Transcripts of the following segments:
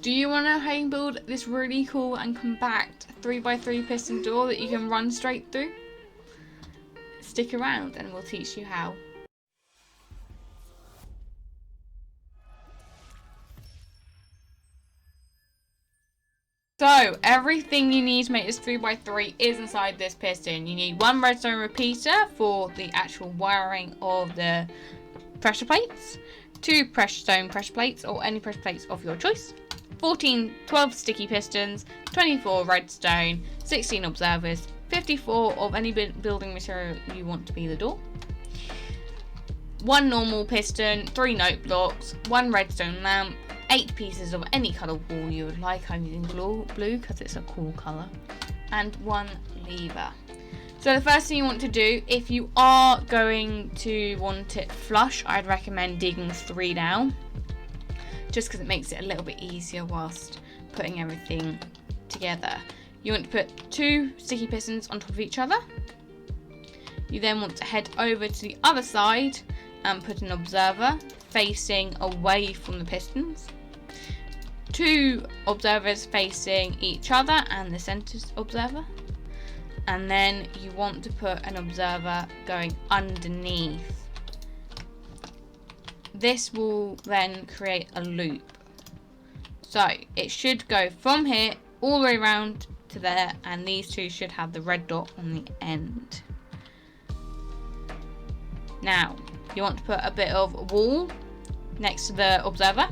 Do you want to home build this really cool and compact 3x3 piston door that you can run straight through? Stick around and we'll teach you how. So, everything you need to make this 3x3 is inside this piston. You need one redstone repeater for the actual wiring of the pressure plates, 2 pressure plates or any pressure plates of your choice, 12 sticky pistons, 24 redstone, 16 observers, 54 of any building material you want to be the door, 1 normal piston, 3 note blocks, 1 redstone lamp, 8 pieces of any colour wool you would like. I'm using blue because it's a cool colour, and 1 lever. So the first thing you want to do, if you are going to want it flush, I'd recommend digging 3 down, just because it makes it a little bit easier whilst putting everything together. You want to put 2 sticky pistons on top of each other. You then want to head over to the other side and put an observer facing away from the pistons, 2 observers facing each other and the centre observer, and then you want to put an observer going underneath. This will then create a loop. So it should go from here all the way around to there, and these 2 should have the red dot on the end. Now you want to put a bit of wool next to the observer,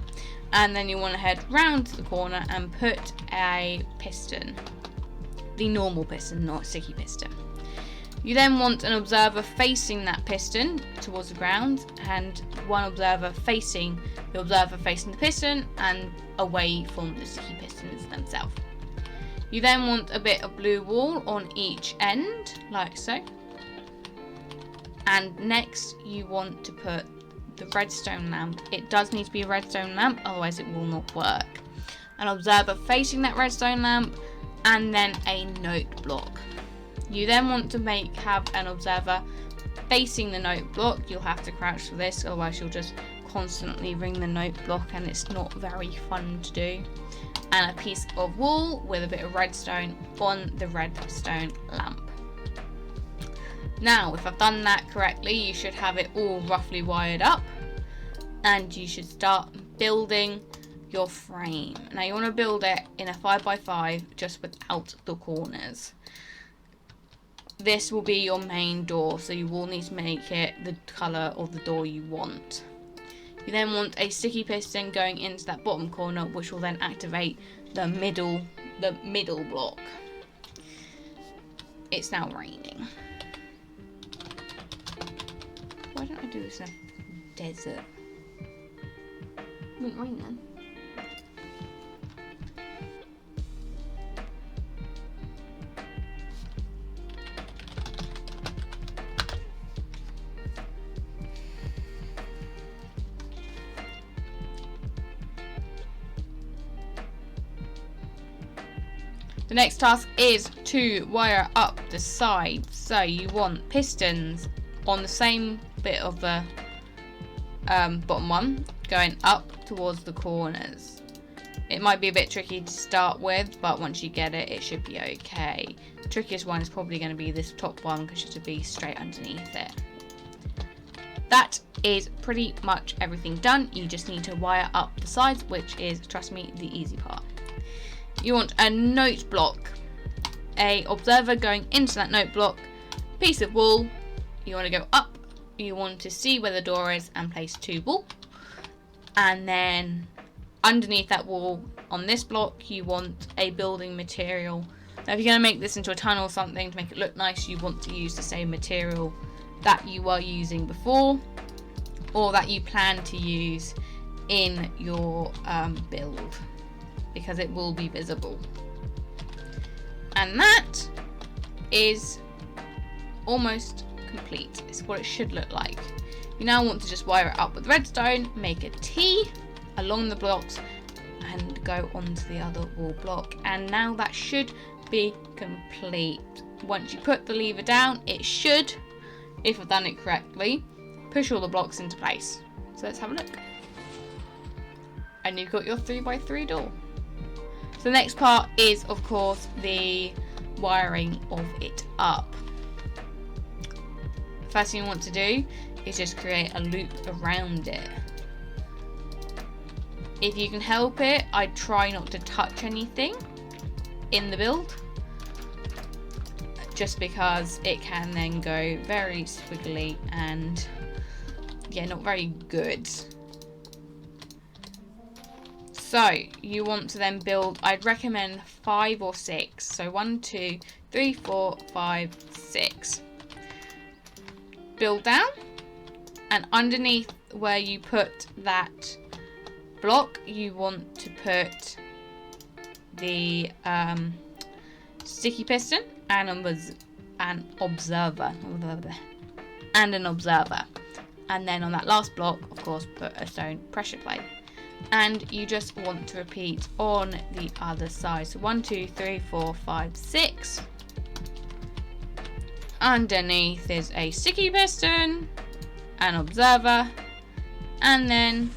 and then you want to head round to the corner and put a piston, the normal piston, not sticky piston. You then want an observer facing that piston towards the ground, and 1 observer facing the piston and away from the sticky pistons themselves. You then want a bit of blue wool on each end, like so. And next you want to put the redstone lamp. It does need to be a redstone lamp, otherwise it will not work. An observer facing that redstone lamp, and then a note block. You then want to have an observer facing the note block. You'll have to crouch for this, otherwise you'll just constantly ring the note block and it's not very fun to do. And a piece of wool with a bit of redstone on the redstone lamp. Now, if I've done that correctly, you should have it all roughly wired up, and you should start building your frame. Now you want to build it in a 5x5 just without the corners. This will be your main door, so you will need to make it the colour of the door you want. You then want a sticky piston going into that bottom corner, which will then activate the middle block. It's now raining. Why don't I do this in a desert? It wouldn't rain then. The next task is to wire up the sides. So you want pistons on the same bit of the bottom one going up towards the corners. It might be a bit tricky to start with, but once you get it, it should be okay. The trickiest one is probably going to be this top one, because you have to be straight underneath it. That is pretty much everything done. You just need to wire up the sides, which is, trust me, the easy part. You want a note block, a observer going into that note block, piece of wool. You want to go up, you want to see where the door is and place 2 wool, and then underneath that wall on this block you want a building material. Now if you're going to make this into a tunnel or something to make it look nice, you want to use the same material that you were using before, or that you plan to use in your build, because it will be visible. And that is almost complete. It's what it should look like. You now want to just wire it up with redstone, make a T along the blocks, and go onto the other wall block. And now that should be complete. Once you put the lever down, it should, if I've done it correctly, push all the blocks into place. So let's have a look. And you've got your 3x3 door. the next part is, of course, the wiring of it up. First thing you want to do is just create a loop around it. If you can help it, I try not to touch anything in the build, just because it can then go very squiggly and yeah, not very good. So you want to then build, I'd recommend 5 or 6. So 1, 2, 3, 4, 5, 6. Build down, and underneath where you put that block, you want to put the sticky piston and an observer. And then on that last block, of course, put a stone pressure plate. And you just want to repeat on the other side. So 1, 2, 3, 4, 5, 6. Underneath is a sticky piston, an observer, and then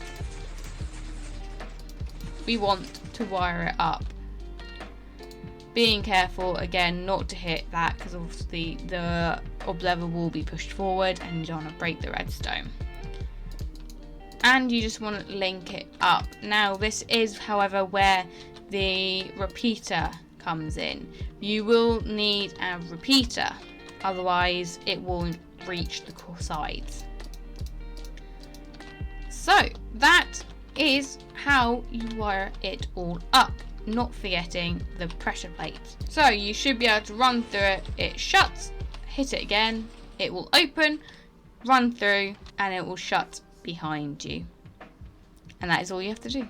we want to wire it up. Being careful again not to hit that, because obviously the observer will be pushed forward and you don't want to break the redstone. And you just want to link it up. Now this is, however, where the repeater comes in. You will need a repeater, otherwise it won't reach the sides. So that is how you wire it all up, not forgetting the pressure plate. So you should be able to run through it. It shuts, hit it again, it will open, run through, and it will shut behind you. And that is all you have to do.